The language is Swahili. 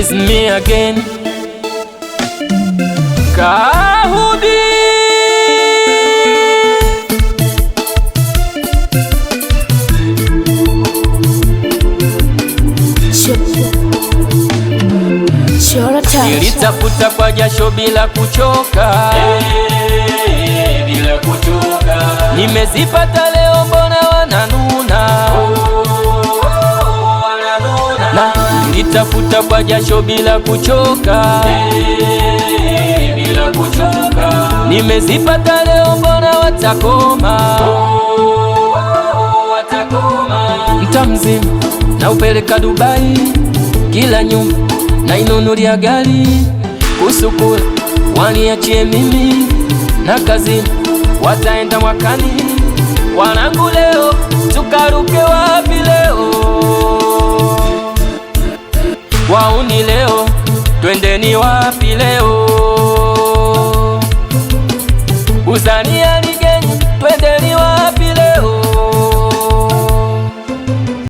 is me again. Kahudi nilitafuta kwa jasho bila kuchoka, bila kuchoka. Nimezipata leo, mbona wananuna? Na nilitafuta kwa jasho bila kuchoka, bila kuchoka. Nimezipata leo, mbona watakoma? Mta mzima na upeleka Dubai, kila nyumba na inunulia gari. Kusukula waniachie mimi, na kazi wataenda mwakani. Wanangu leo tukaruke wapi leo? Wauni leo twendeni wapi leo? Uzania ligeni